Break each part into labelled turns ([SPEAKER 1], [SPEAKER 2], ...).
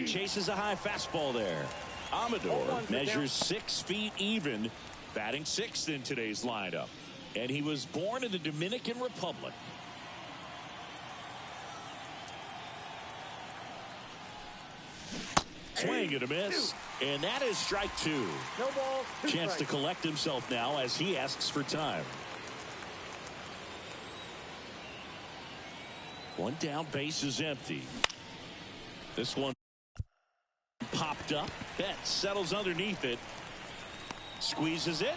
[SPEAKER 1] he chases a high fastball there. Amador measures 6 feet even, batting 6th in today's lineup. And he was born in the Dominican Republic. Swing and a miss. And that is strike 2.
[SPEAKER 2] No ball.
[SPEAKER 1] Chance to collect himself now as he asks for time. One down, base is empty. This one popped up. Betts settles underneath it. Squeezes it.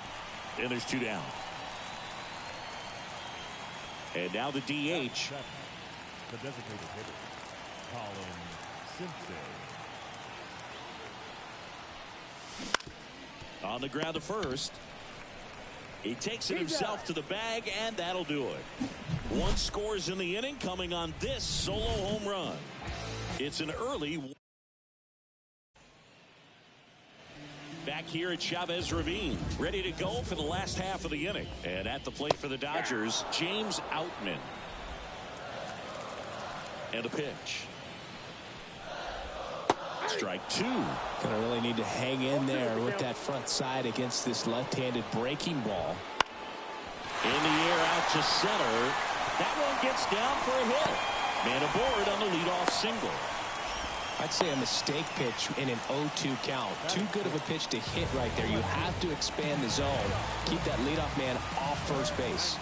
[SPEAKER 1] And there's 2 down. And now the DH.
[SPEAKER 3] The designated hitter, Colin Simpson.
[SPEAKER 1] On the ground to first. He takes it himself to the bag, and that'll do it. 1 scores in the inning, coming on this solo home run. It's an early. Back here at Chavez Ravine, ready to go for the last half of the inning. And at the plate for the Dodgers, James Outman. And a pitch. Strike 2.
[SPEAKER 4] Gonna really need to hang in there with that front side against this left-handed breaking ball.
[SPEAKER 1] In the air out to center. That one gets down for a hit. Man aboard on the leadoff single.
[SPEAKER 4] I'd say a mistake pitch in an 0-2 count. Too good of a pitch to hit right there. You have to expand the zone. Keep that leadoff man off first base.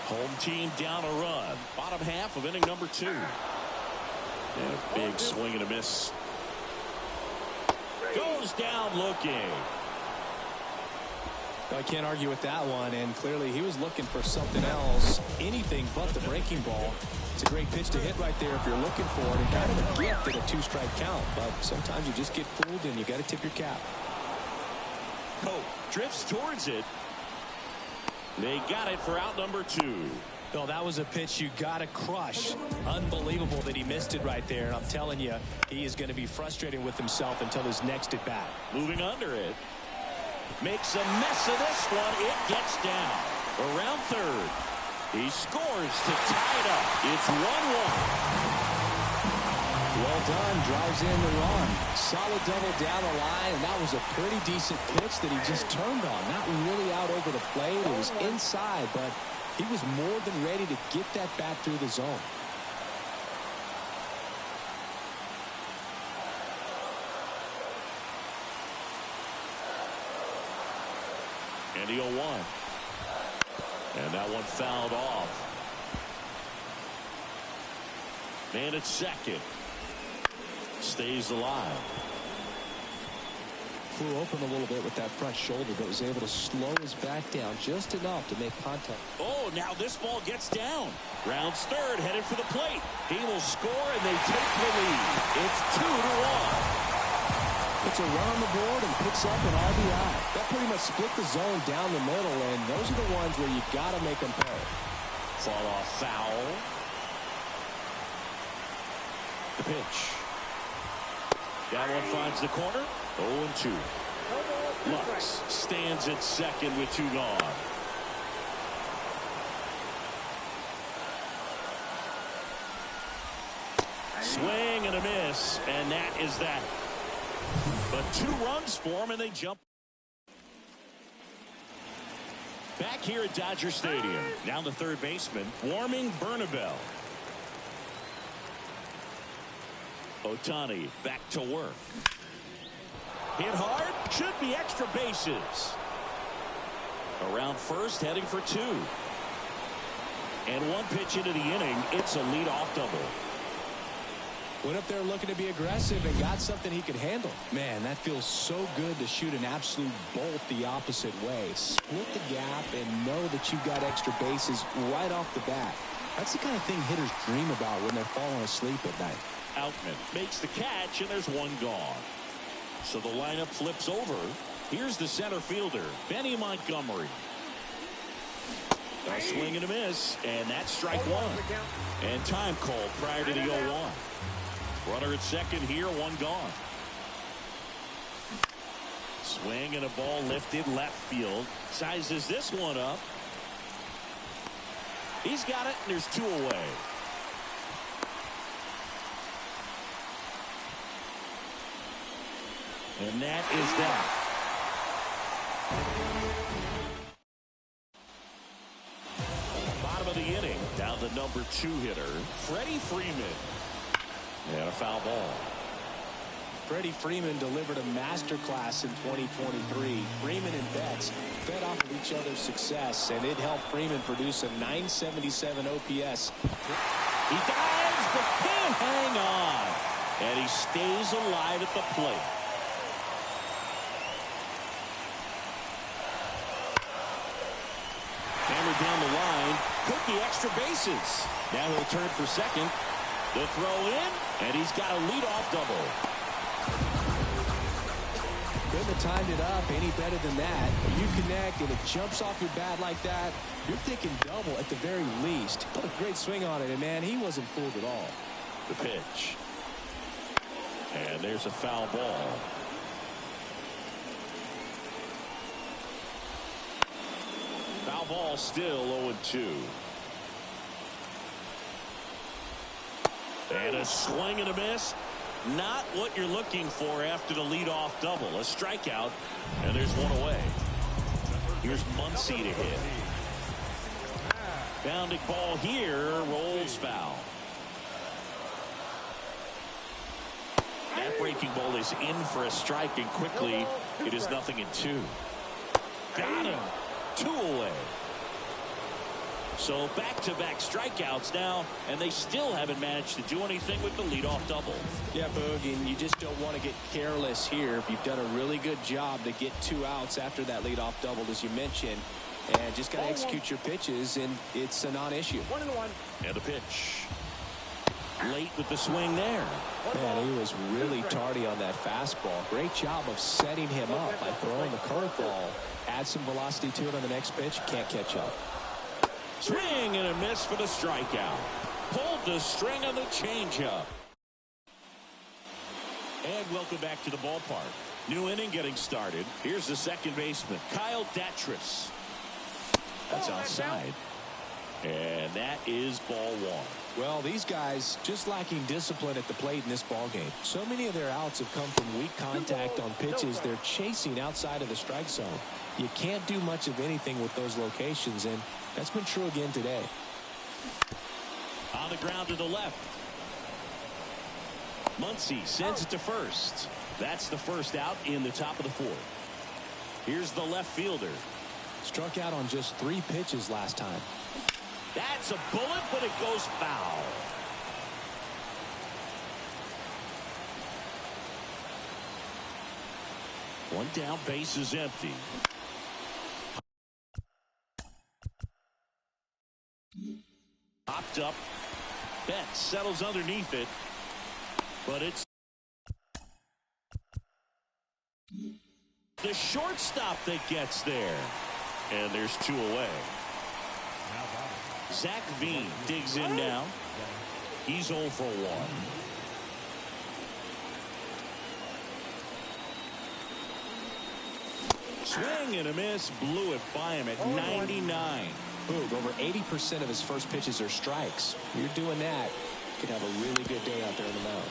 [SPEAKER 1] Home team down a run. Bottom half of inning number 2. And a big swing and a miss. Goes down looking.
[SPEAKER 4] I can't argue with that one, and clearly he was looking for something else. Anything but the breaking ball. It's a great pitch to hit right there if you're looking for it, and kind of a gift at a 2-strike count. But sometimes you just get fooled, and you got to tip your cap.
[SPEAKER 1] Cope drifts towards it. They got it for out number 2.
[SPEAKER 4] No, that was a pitch you got to crush. Unbelievable that he missed it right there. And I'm telling you, he is going to be frustrated with himself until his next at bat.
[SPEAKER 1] Moving under it. Makes a mess of this one. It gets down. Around third. He scores to tie it up. It's 1-1.
[SPEAKER 4] Well done. Drives in the run. Solid double down the line. And that was a pretty decent pitch that he just turned on. Not really out over the plate. It was inside, but he was more than ready to get that bat through the zone.
[SPEAKER 1] And the 0-1. And that one fouled off. Man at second. Stays alive.
[SPEAKER 4] Flew open a little bit with that front shoulder, but was able to slow his back down just enough to make contact.
[SPEAKER 1] Oh, now this ball gets down. Rounds third, headed for the plate. He will score, and they take the lead. It's 2-1.
[SPEAKER 4] Puts a run on the board and picks up an RBI. That pretty much split the zone down the middle, and those are the ones where you got to make them pay.
[SPEAKER 1] Fall off foul. The pitch. That one finds the corner. 0-2. Lux stands at second with 2 gone. Swing and a miss, and that is that. But 2 runs for him, and they jump. Back here at Dodger Stadium, now the third baseman, warming Bernabel. Ohtani back to work. Hit hard, should be extra bases. Around first, heading for 2. And 1 pitch into the inning, it's a leadoff double.
[SPEAKER 4] Went up there looking to be aggressive and got something he could handle. Man, that feels so good to shoot an absolute bolt the opposite way. Split the gap and know that you've got extra bases right off the bat. That's the kind of thing hitters dream about when they're falling asleep at night.
[SPEAKER 1] Outman makes the catch, and there's 1 gone. So the lineup flips over. Here's the center fielder, Benny Montgomery. A swing and a miss, and that's strike 1. And time called prior to the 0-1. Runner at second here, 1 gone. Swing and a ball lifted left field. Sizes this one up. He's got it, and there's 2 away. And that is that. Bottom of the inning, down the number 2 hitter, Freddie Freeman. And a foul ball.
[SPEAKER 4] Freddie Freeman delivered a masterclass in 2023. Freeman and Betts fed off of each other's success, and it helped Freeman produce a 977 OPS.
[SPEAKER 1] He dives, but can't hang on. And he stays alive at the plate. Hammered down the line. Took the extra bases. Now he'll turn for second. The throw in, and he's got a leadoff double.
[SPEAKER 4] Couldn't have timed it up any better than that. When you connect and it jumps off your bat like that, you're thinking double at the very least. What a great swing on it, and man, he wasn't fooled at all.
[SPEAKER 1] The pitch. And there's a foul ball. Foul ball still 0-2. And a swing and a miss. Not what you're looking for after the leadoff double. A strikeout, and there's one away. Here's Muncy to hit. Bounding ball here, rolls foul. That breaking ball is in for a strike, and quickly it is 0-2. Got him. 2 away. So back-to-back strikeouts now, and they still haven't managed to do anything with the leadoff double.
[SPEAKER 4] Yeah, Boog, and you just don't want to get careless here. You've done a really good job to get 2 outs after that leadoff double, as you mentioned, and just got to execute your pitches, and it's a non-issue.
[SPEAKER 1] 1-1. And the pitch. Late with the swing there.
[SPEAKER 4] Man, he was really tardy on that fastball. Great job of setting him up by throwing the curveball. Add some velocity to it on the next pitch. Can't catch up.
[SPEAKER 1] Swing and a miss for the strikeout. Pulled the string on the changeup. And welcome back to the ballpark. New inning getting started. Here's the second baseman, Kyle Datris. That's outside. And that is ball 1.
[SPEAKER 4] Well, these guys just lacking discipline at the plate in this ballgame. So many of their outs have come from weak contact on pitches they're chasing outside of the strike zone. You can't do much of anything with those locations, and that's been true again today.
[SPEAKER 1] On the ground to the left. Muncy sends it to first. That's the first out in the top of the 4th. Here's the left fielder.
[SPEAKER 4] Struck out on just 3 pitches last time.
[SPEAKER 1] That's a bullet, but it goes foul. One down, base is empty. Popped up. Betts settles underneath it. But it's the shortstop that gets there. And there's 2 away. Zach Veen digs in now. He's 0 for 1. Swing and a miss. Blew it by him at 99.
[SPEAKER 4] Boog, over 80% of his first pitches are strikes. You're doing that, you could have a really good day out there on the mound.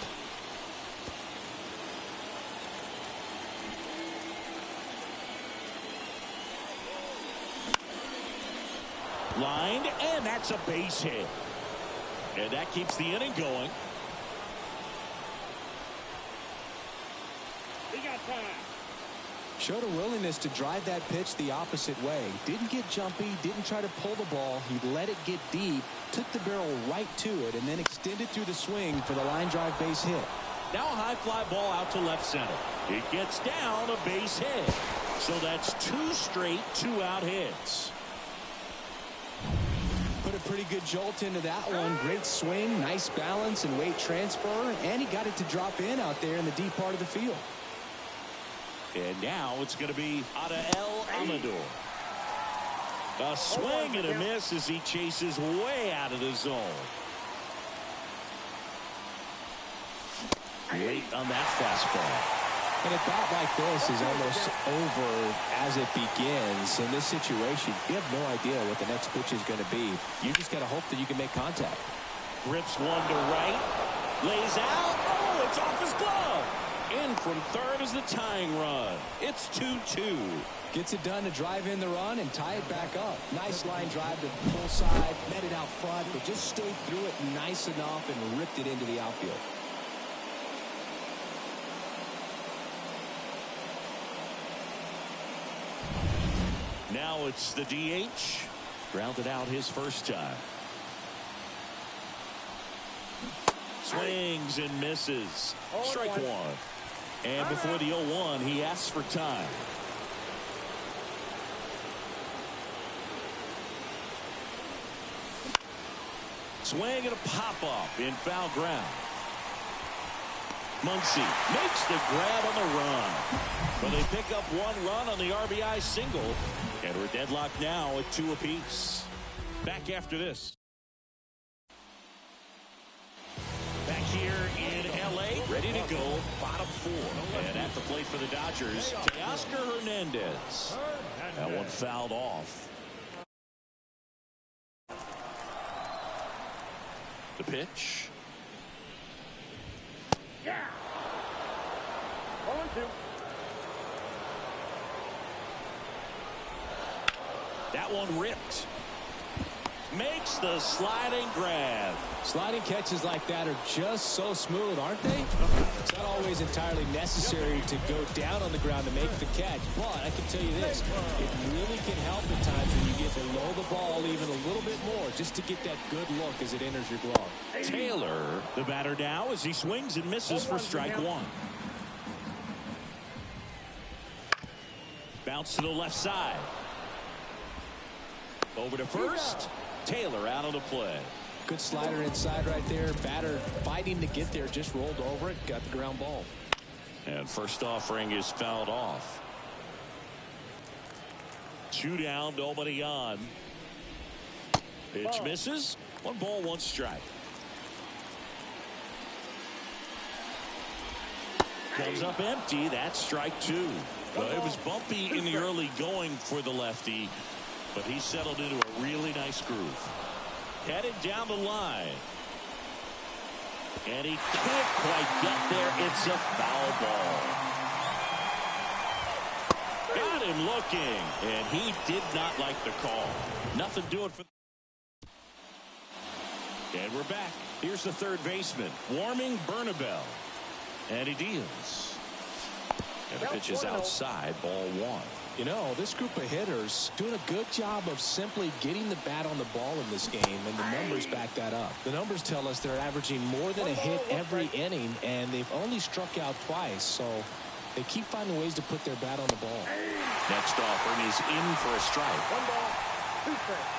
[SPEAKER 1] Lined, and that's a base hit. And that keeps the inning going.
[SPEAKER 2] We got time.
[SPEAKER 4] Showed a willingness to drive that pitch the opposite way. Didn't get jumpy, didn't try to pull the ball. He let it get deep, took the barrel right to it, and then extended through the swing for the line drive base hit.
[SPEAKER 1] Now a high fly ball out to left center. It gets down, a base hit. So that's 2 straight 2-out hits.
[SPEAKER 4] Put a pretty good jolt into that one. Great swing, nice balance and weight transfer, and he got it to drop in out there in the deep part of the field.
[SPEAKER 1] And now it's going to be Adael Amador. A swing and a miss as he chases way out of the zone. Late on that fastball.
[SPEAKER 4] And a bat like this is almost over as it begins. In this situation, you have no idea what the next pitch is going to be. You just got to hope that you can make contact.
[SPEAKER 1] Rips one to right. Lays out. Oh, it's off his glove. In from third is the tying run. It's 2-2.
[SPEAKER 4] Gets it done to drive in the run and tie it back up. Nice line drive to full side, met it out front, but just stayed through it nice enough and ripped it into the outfield.
[SPEAKER 1] Now it's the DH. Grounded out his first time. Swings and misses. Strike one. And before the 0-1, he asks for time. Swing and a pop-up in foul ground. Muncy makes the grab on the run. But they pick up one run on the RBI single. And we're deadlocked now at 2 apiece. Back after this. Back here in L.A., ready to go, bottom 4. And at the plate for the Dodgers, Teoscar Hernandez. That one fouled off. The pitch.
[SPEAKER 2] Yeah. 0-2.
[SPEAKER 1] That one ripped. Makes the sliding grab.
[SPEAKER 4] Sliding catches like that are just so smooth, aren't they? It's not always entirely necessary to go down on the ground to make the catch, but I can tell you this, it really can help at times when you get below the ball even a little bit more just to get that good look as it enters your glove.
[SPEAKER 1] Taylor, the batter now, as he swings and misses for strike one. Bounce to the left side. Over to first. Taylor out of the play.
[SPEAKER 4] Good slider inside right there. Batter fighting to get there, just rolled over it, got the ground ball.
[SPEAKER 1] And first offering is fouled off. 2 down, nobody on. Pitch misses. 1 ball, 1 strike. Comes up empty. That's strike 2. Well, it was bumpy in the early going for the lefty, but he settled into a really nice groove. Headed down the line. And he can't quite get there. It's a foul ball. Got him looking, and he did not like the call. Nothing doing for. And we're back. Here's the third baseman, warming Bernabel. And he deals. And the pitch is outside, ball 1.
[SPEAKER 4] You know, this group of hitters doing a good job of simply getting the bat on the ball in this game, and the numbers back that up. The numbers tell us they're averaging more than a hit every inning, and they've only struck out twice, so they keep finding ways to put their bat on the ball.
[SPEAKER 1] Next offering is in for a strike.
[SPEAKER 2] 1 ball, 2 strikes.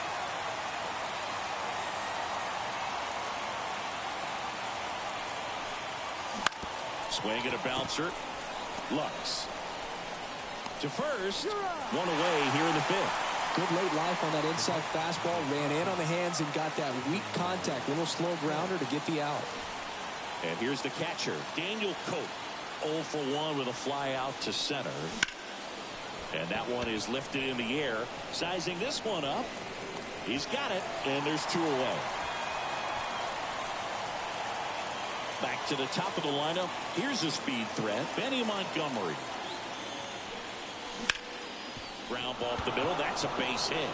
[SPEAKER 1] Swing and a bouncer. Lux. To first. 1 away here in the 5th.
[SPEAKER 4] Good late life on that inside fastball. Ran in on the hands and got that weak contact. Little slow grounder to get the out.
[SPEAKER 1] And here's the catcher, Daniel Cope. 0 for 1 with a fly out to center. And that one is lifted in the air. Sizing this one up. He's got it. And there's 2 away. Back to the top of the lineup. Here's a speed threat, Benny Montgomery. Ground ball up the middle. That's a base hit.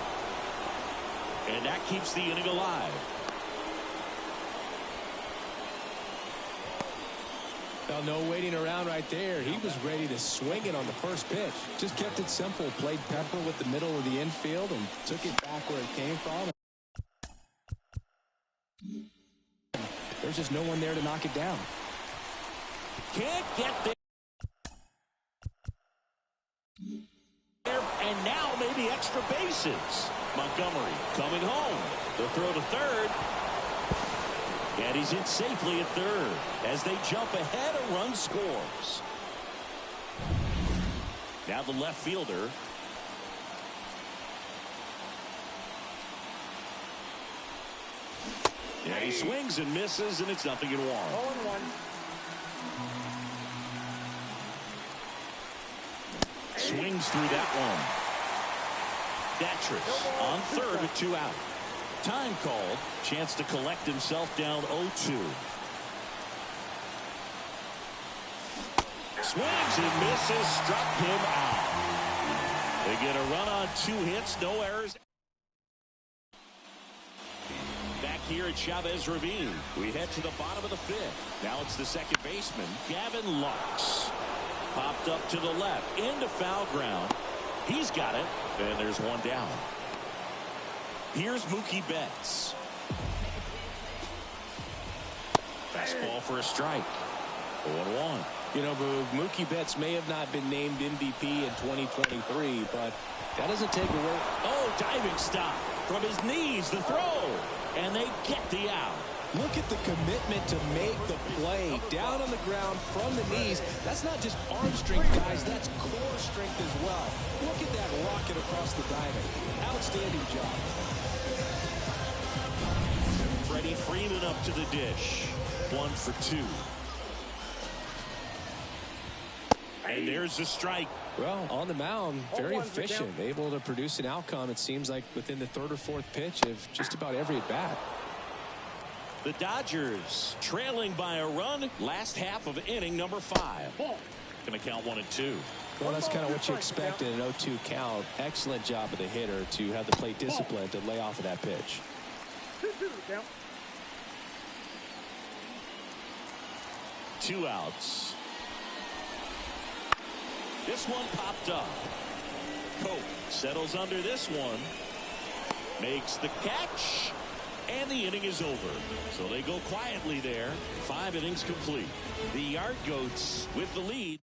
[SPEAKER 1] And that keeps the inning alive.
[SPEAKER 4] Well, no waiting around right there. He was ready to swing it on the first pitch. Just kept it simple. Played pepper with the middle of the infield and took it back where it came from. There's just no one there to knock it down.
[SPEAKER 1] Can't get there. And now maybe extra bases. Montgomery coming home. The throw to third. And he's in safely at third. As they jump ahead, a run scores. Now the left fielder. Yeah, he swings and misses, and it's 0-1.
[SPEAKER 2] 0-1.
[SPEAKER 1] Swings through that one. Datris on third with 2 out. Time called. Chance to collect himself down 0-2. Swings and misses, struck him out. They get a run on 2 hits, no errors. Back here at Chavez Ravine, we head to the bottom of the 5th. Now it's the second baseman, Gavin Lux. Popped up to the left, into foul ground. He's got it, and there's one down. Here's Mookie Betts. Fastball for a strike. 0-1.
[SPEAKER 4] You know, Mookie Betts may have not been named MVP in 2023, but that doesn't take away.
[SPEAKER 1] Oh, diving stop. From his knees, the throw. And they get the out.
[SPEAKER 4] Look at the commitment to make the play down on the ground from the knees. That's not just arm strength, guys. That's core strength as well. Look at that rocket across the diamond. Outstanding job.
[SPEAKER 1] Freddie Freeman up to the dish. 1 for 2. And there's the strike.
[SPEAKER 4] Well, on the mound, very efficient, able to produce an outcome, it seems like, within the 3rd or 4th pitch of just about every at-bat.
[SPEAKER 1] The Dodgers trailing by a run. Last half of inning number 5. Going to count 1 and 2.
[SPEAKER 4] Well, that's kind of what you expect in an 0-2 count. Excellent job of the hitter to have the plate discipline to lay off of that pitch.
[SPEAKER 2] 2-2 count.
[SPEAKER 1] 2 outs. This one popped up. Cope settles under this one. Makes the catch. And the inning is over. So they go quietly there. 5 innings complete. The Yard Goats with the lead.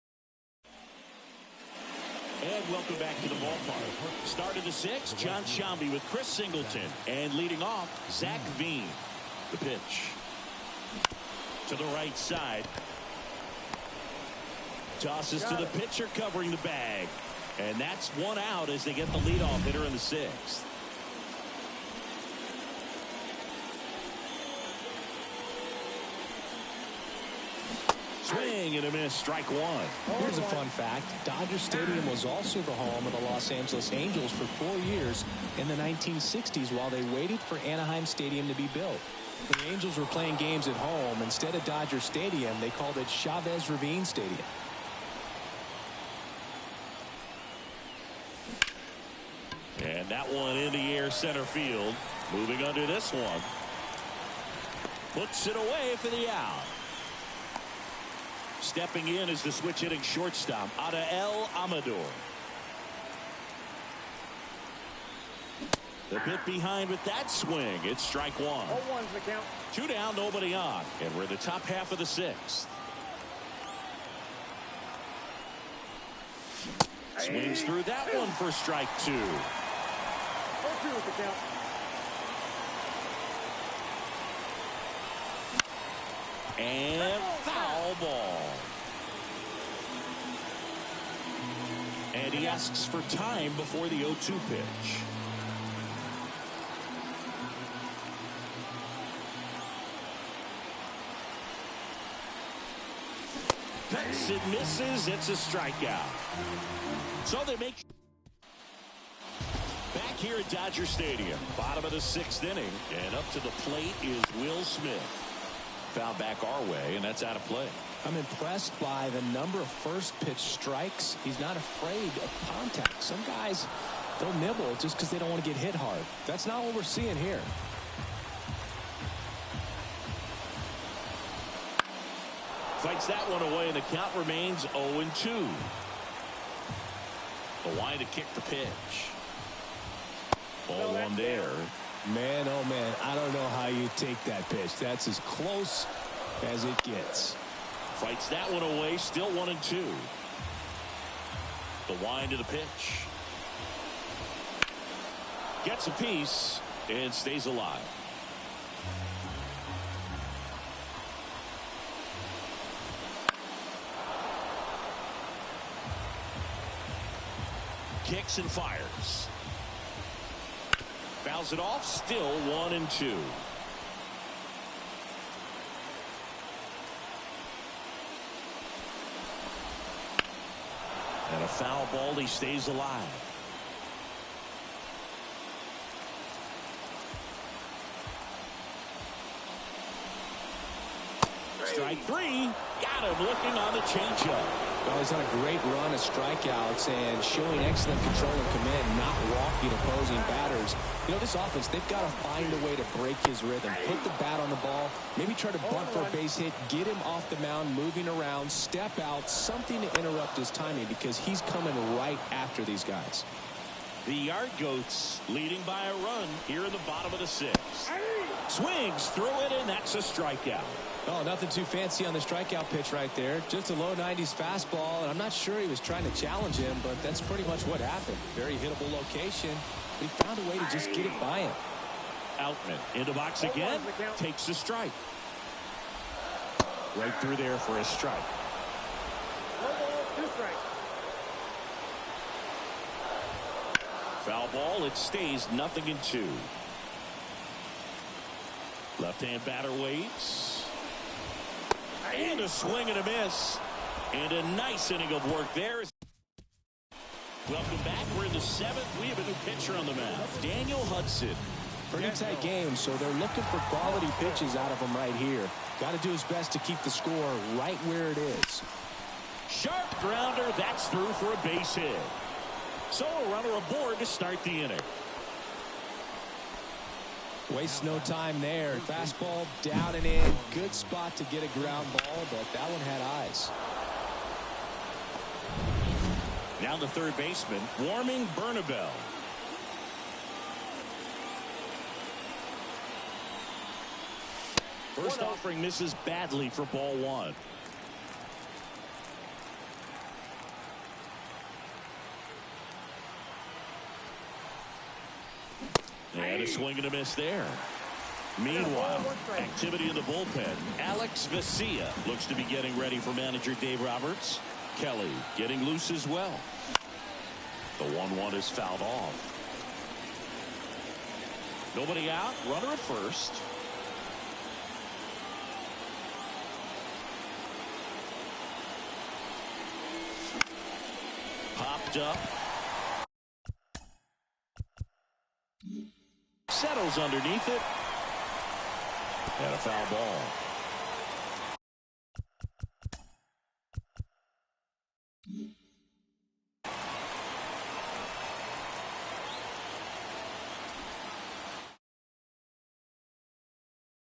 [SPEAKER 1] And welcome back to the ballpark. Start of the 6th, John Shambi with Chris Singleton. And leading off, Zach Veen. The pitch. To the right side. Tosses to the pitcher covering the bag. And that's 1 out as they get the leadoff hitter in the 6th. Swing and a miss, strike 1.
[SPEAKER 4] Here's a fun fact. Dodger Stadium was also the home of the Los Angeles Angels for 4 years in the 1960s while they waited for Anaheim Stadium to be built. When the Angels were playing games at home, instead of Dodger Stadium, they called it Chavez Ravine Stadium.
[SPEAKER 1] And that one in the air center field. Moving under this one. Puts it away for the out. Stepping in is the switch hitting shortstop, Adael Amador. The bit behind with that swing. It's strike 1.
[SPEAKER 2] 0-1's the count.
[SPEAKER 1] 2 down, nobody on. And we're in the top half of the 6th. Swings through that one for strike 2.
[SPEAKER 2] 0-2 with the count.
[SPEAKER 1] And foul ball. And he asks for time before the 0-2 pitch. Cuts and misses. It's a strikeout. So they make back here at Dodger Stadium. Bottom of the 6th inning. And up to the plate is Will Smith. Foul back our way, and that's out of play.
[SPEAKER 4] I'm impressed by the number of first pitch strikes. He's not afraid of contact. Some guys, they'll nibble just because they don't want to get hit hard. That's not what we're seeing here.
[SPEAKER 1] Fights that one away, and the count remains 0-2. The line to kick the pitch. Ball 1 there.
[SPEAKER 4] Man, oh man, I don't know how you take that pitch. That's as close as it gets.
[SPEAKER 1] Fights that one away, still 1-2. The wind to the pitch. Gets a piece and stays alive. Kicks and fires. Fouls it off, still 1-2. And a foul ball, he stays alive. Strike three. Got him looking on the changeup.
[SPEAKER 4] Well, he's on a great run of strikeouts and showing excellent control and command, not walking opposing batters. You know, this offense, they've got to find a way to break his rhythm. Put the bat on the ball, maybe try to bunt for a base hit, get him off the mound, moving around, step out, something to interrupt his timing because he's coming right after these guys.
[SPEAKER 1] The Yard Goats leading by a run here in the bottom of the sixth. Swings through it, and that's a strikeout.
[SPEAKER 4] Oh, nothing too fancy on the strikeout pitch right there. Just a low 90s fastball, and I'm not sure he was trying to challenge him, but that's pretty much what happened. Very hittable location. He found a way to just get it by him.
[SPEAKER 1] Outman into box again, takes a strike. Right through there for a strike.
[SPEAKER 2] 2 strikes.
[SPEAKER 1] Foul ball, it stays 0-2. Left-hand batter waits. And a swing and a miss. And a nice inning of work there. Welcome back. We're in the 7th. We have a new pitcher on the mound, Daniel Hudson.
[SPEAKER 4] Pretty tight game, so they're looking for quality pitches out of him right here. Got to do his best to keep the score right where it is.
[SPEAKER 1] Sharp grounder. That's through for a base hit. So a runner aboard to start the inning.
[SPEAKER 4] Wastes no time there. Fastball down and in. Good spot to get a ground ball, but that one had eyes.
[SPEAKER 1] Now the third baseman, Warming Bernabel. First offering misses badly for ball one. And a swing and a miss there. Meanwhile, activity in the bullpen. Alex Vesia looks to be getting ready for manager Dave Roberts. Kelly getting loose as well. The 1-1 is fouled off. Nobody out. Runner at first. Popped up. Settles underneath it. And a foul ball.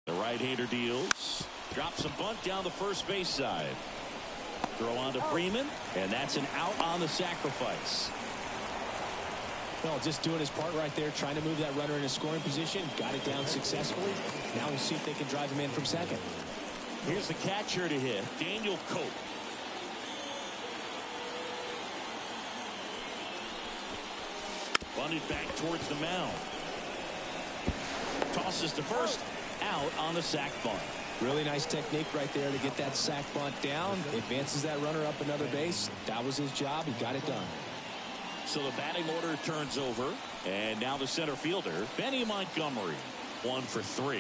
[SPEAKER 1] The right-hander deals. Drops a bunt down the first base side. Throw on to Freeman, and that's an out on the sacrifice.
[SPEAKER 4] Well, just doing his part right there, trying to move that runner in a scoring position. Got it down successfully. Now we'll see if they can drive him in from second.
[SPEAKER 1] Here's the catcher to hit, Daniel Cope. Bunted back towards the mound. Tosses to first, out on the sac bunt.
[SPEAKER 4] Really nice technique right there to get that sac bunt down. Advances that runner up another base. That was his job. He got it done.
[SPEAKER 1] So the batting order turns over, and now the center fielder, Benny Montgomery, 1 for 3.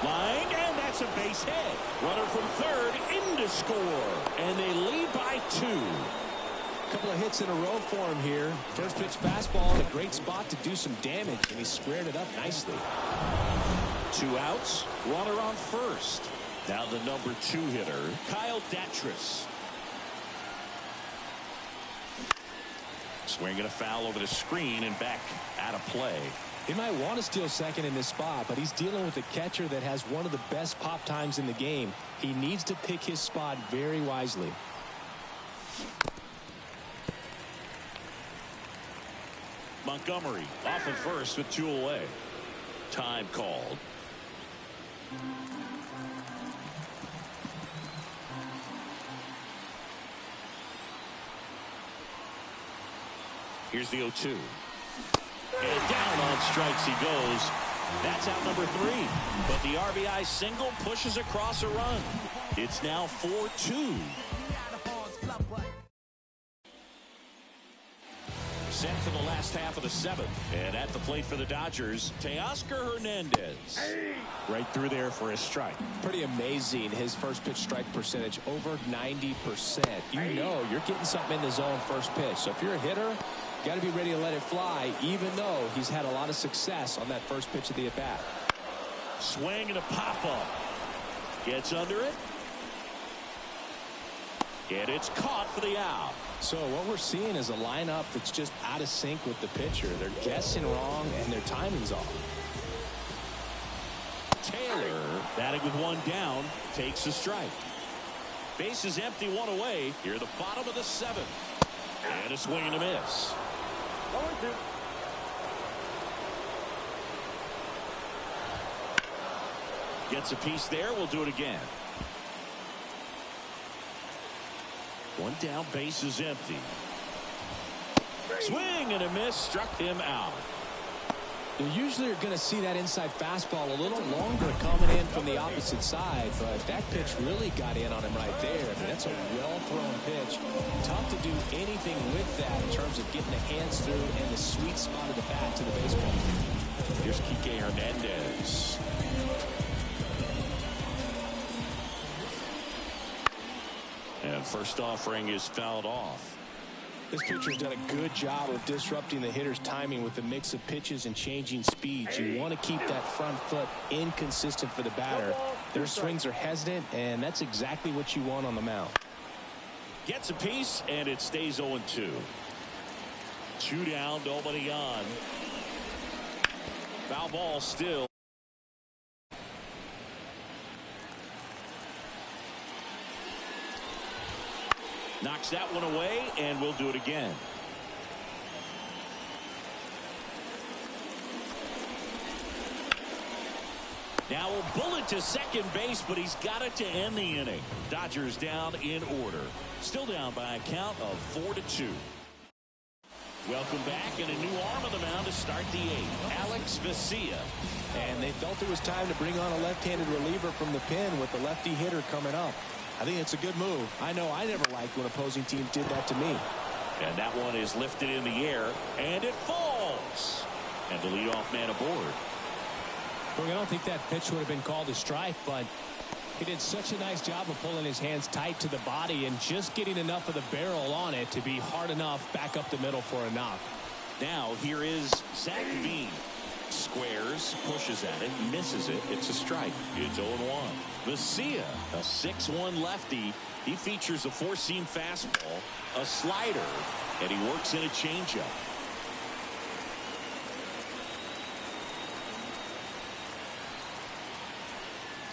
[SPEAKER 1] Line, and that's a base hit. Runner from third in to score, and they lead by 2.
[SPEAKER 4] Couple of hits in a row for him here. First pitch fastball in a great spot to do some damage, and he squared it up nicely.
[SPEAKER 1] 2 outs, runner on first. Now the number 2 hitter, Kyle Datris. Swinging a foul over the screen and back out of play.
[SPEAKER 4] He might want to steal second in this spot, but he's dealing with a catcher that has one of the best pop times in the game. He needs to pick his spot very wisely.
[SPEAKER 1] Montgomery off at first with 2 away. Time called. Here's the 0-2. And down on strikes he goes. That's out number 3. But the RBI single pushes across a run. It's now 4-2. Set for the last half of the 7th. And at the plate for the Dodgers, Teoscar Hernandez. Right through there for a strike.
[SPEAKER 4] Pretty amazing. His first pitch strike percentage over 90%. You know you're getting something in the zone first pitch. So if you're a hitter, Got to be ready to let it fly, even though he's had a lot of success on that first pitch of the at-bat.
[SPEAKER 1] Swing and a pop-up. Gets under it. And it's caught for the out.
[SPEAKER 4] So what we're seeing is a lineup that's just out of sync with the pitcher. They're guessing wrong, and their timing's off.
[SPEAKER 1] Taylor, batting with one down, takes a strike. Base is empty, one away. Here, the bottom of the seventh. And a swing and a miss.
[SPEAKER 2] 0-2.
[SPEAKER 1] Gets a piece there. We'll do it again. One down, base is empty. Swing and a miss, struck him out.
[SPEAKER 4] You usually are going to see that inside fastball a little longer coming in from the opposite side, but that pitch really got in on him right there. I mean, that's a well-thrown pitch. Tough to do anything with that in terms of getting the hands through and the sweet spot of the bat to the baseball.
[SPEAKER 1] Here's Kike Hernandez. And first offering is fouled off.
[SPEAKER 4] This pitcher's done a good job of disrupting the hitter's timing with a mix of pitches and changing speeds. You want to keep that front foot inconsistent for the batter. Their swings are hesitant, and that's exactly what you want on the mound.
[SPEAKER 1] Gets a piece, and it stays 0-2. 2 down, nobody on. Foul ball still. Knocks that one away, and we'll do it again. Now a bullet to second base, but he's got it to end the inning. Dodgers down in order. Still down by a count of 4-2. Welcome back, and a new arm on the mound to start the eighth. Alex Vesia.
[SPEAKER 4] And they felt it was time to bring on a left-handed reliever from the pen with the lefty hitter coming up. I think it's a good move. I know I never liked when opposing teams did that to me.
[SPEAKER 1] And that one is lifted in the air, and it falls. And the leadoff man aboard.
[SPEAKER 4] Look, I don't think that pitch would have been called a strike, but he did such a nice job of pulling his hands tight to the body and just getting enough of the barrel on it to be hard enough back up the middle for a knock.
[SPEAKER 1] Now here is Zach Veen. Squares, pushes at it, misses it. It's a strike. It's 0-1. Vesia, a 6'1 lefty. He features a four-seam fastball, a slider, and he works in a changeup.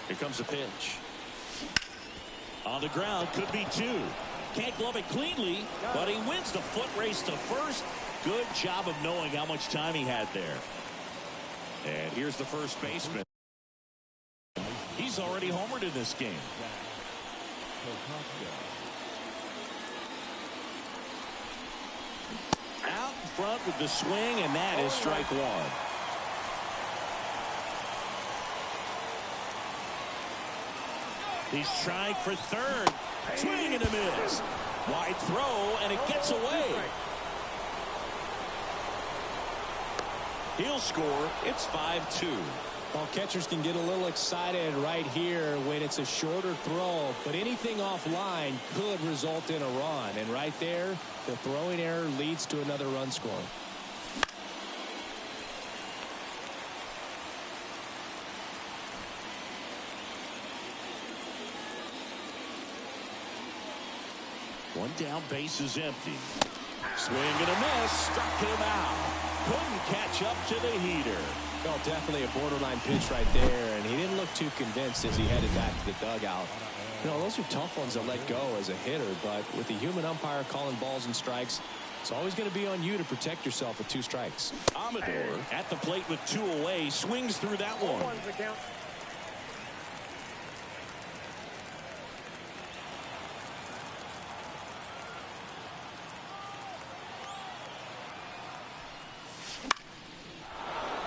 [SPEAKER 1] Here comes a pitch. On the ground, could be two. Can't glove it cleanly, but he wins the foot race to first. Good job of knowing how much time he had there. And here's the first baseman. He's already homered in this game. Out in front with the swing, and that is strike one. He's trying for third. Swing and a miss. Wide throw, and it gets away. He'll score. It's 5-2.
[SPEAKER 4] Well, catchers can get a little excited right here when it's a shorter throw, but anything offline could result in a run. And right there, the throwing error leads to another run score.
[SPEAKER 1] One down, base is empty. Swing and a miss, struck him out. Couldn't catch up to the heater.
[SPEAKER 4] Well, definitely a borderline pitch right there, and he didn't look too convinced as he headed back to the dugout. You know, those are tough ones to let go as a hitter, but with the human umpire calling balls and strikes, it's always going to be on you to protect yourself with 2 strikes.
[SPEAKER 1] Amador at the plate with 2 away, swings through that one.
[SPEAKER 2] 1's the count.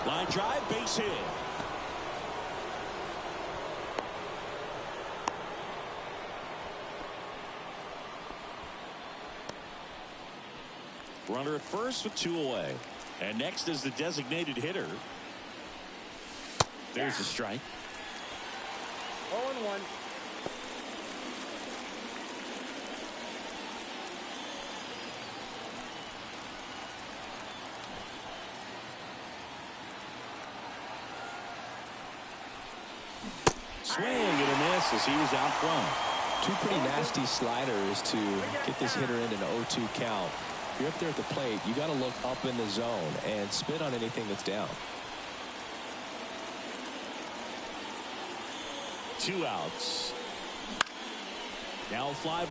[SPEAKER 1] Line drive, base hit. Runner at first with 2 away. And next is the designated hitter. There's a strike.
[SPEAKER 2] 0-1.
[SPEAKER 1] Swing and a miss as he was out front.
[SPEAKER 4] Two pretty nasty sliders to get this hitter into an 0-2 count. If you're up there at the plate, you got to look up in the zone and spit on anything that's down.
[SPEAKER 1] 2 outs. Now fly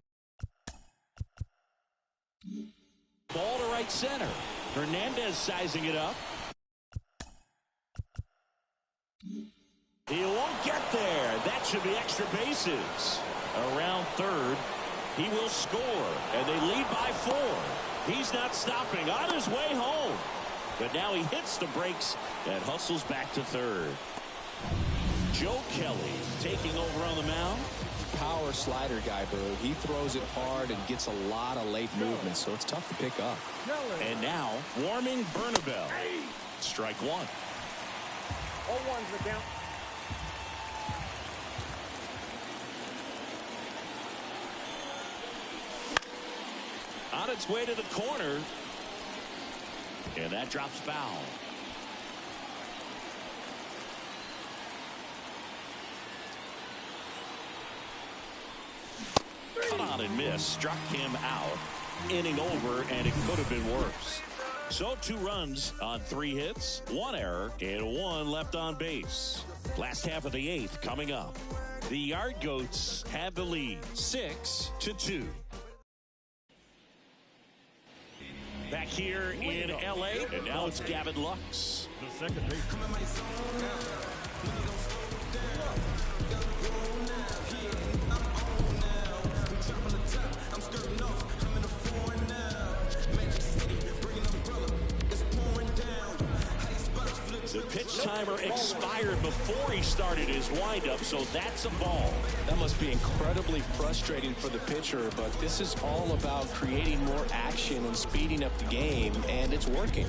[SPEAKER 1] ball to right center. Hernandez sizing it up. He won't get there. That should be extra bases. Around third, he will score, and they lead by 4. He's not stopping, on his way home. But now he hits the brakes and hustles back to third. Joe Kelly taking over on the mound.
[SPEAKER 4] Power slider guy, Boo. He throws it hard and gets a lot of late movement, so it's tough to pick up.
[SPEAKER 1] And now, warming Bernabel. Strike 1.
[SPEAKER 2] 0-1's the count.
[SPEAKER 1] On its way to the corner. And that drops foul. Cut on and miss. Struck him out. Inning over, and it could have been worse. So 2 runs on 3 hits, 1 error, and 1 left on base. Last half of the 8th coming up. The Yard Goats have the lead, 6-2. Back here in L.A., and now it's Gavin Lux.
[SPEAKER 3] The second base.
[SPEAKER 1] The pitch timer expired before he started his windup, so that's a ball.
[SPEAKER 4] That must be incredibly frustrating for the pitcher, but this is all about creating more action and speeding up the game, and it's working.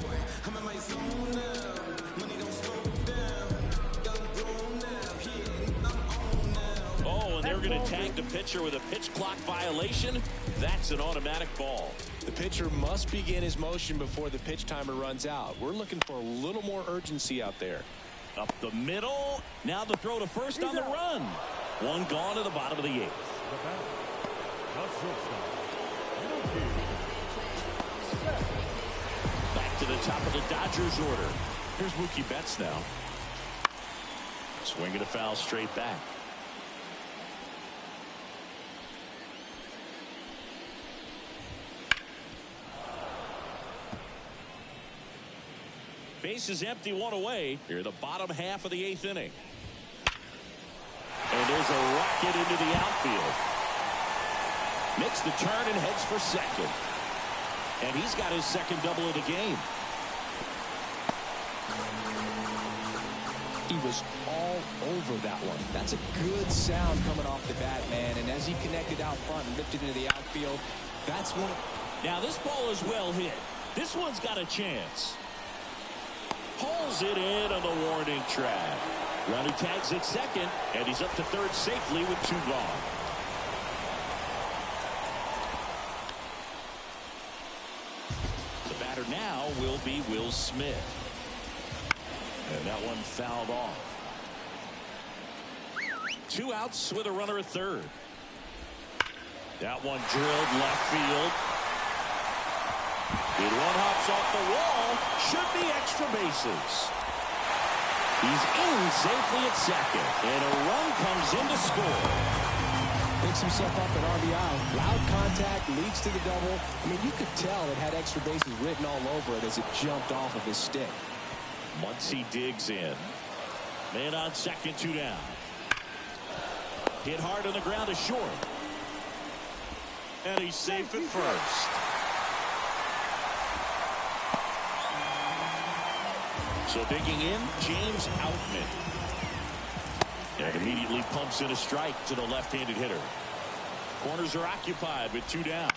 [SPEAKER 1] Oh, and they're going to tag the pitcher with a pitch clock violation. That's an automatic ball.
[SPEAKER 4] The pitcher must begin his motion before the pitch timer runs out. We're looking for a little more urgency out there.
[SPEAKER 1] Up the middle. Now the throw to first on the run. 1 gone to the bottom of the 8th.
[SPEAKER 3] The batter, the shortstop,
[SPEAKER 1] Back to the top of the Dodgers order. Here's Mookie Betts now. Swinging a foul straight back. Base is empty, 1 away. Here, the bottom half of the 8th inning. And there's a rocket into the outfield. Makes the turn and heads for second. And he's got his second double of the game.
[SPEAKER 4] He was all over that one. That's a good sound coming off the bat, man. And as he connected out front and lifted into the outfield, that's one.
[SPEAKER 1] Now this ball is well hit. This one's got a chance. Pulls it in on the warning track. Runner tags at second, and he's up to third safely with 2 gone. The batter now will be Will Smith. And that one fouled off. 2 outs with a runner at third. That one drilled left field. And 1 hops off the wall. Should be extra bases. He's in safely at second. And a run comes in to score.
[SPEAKER 4] Picks himself up an RBI. Loud contact leads to the double. I mean, you could tell it had extra bases written all over it as it jumped off of his stick.
[SPEAKER 1] Once he digs in. Man on second, 2 down. Hit hard on the ground to short. And he's safe at first. So digging in, James Outman. And immediately pumps in a strike to the left-handed hitter. Corners are occupied with 2 down.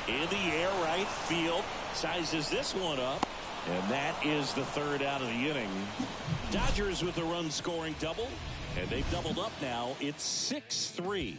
[SPEAKER 1] In the air, right field. Sizes this one up. And that is the 3rd out of the inning. Dodgers with a run-scoring double. And they've doubled up now. It's 6-3.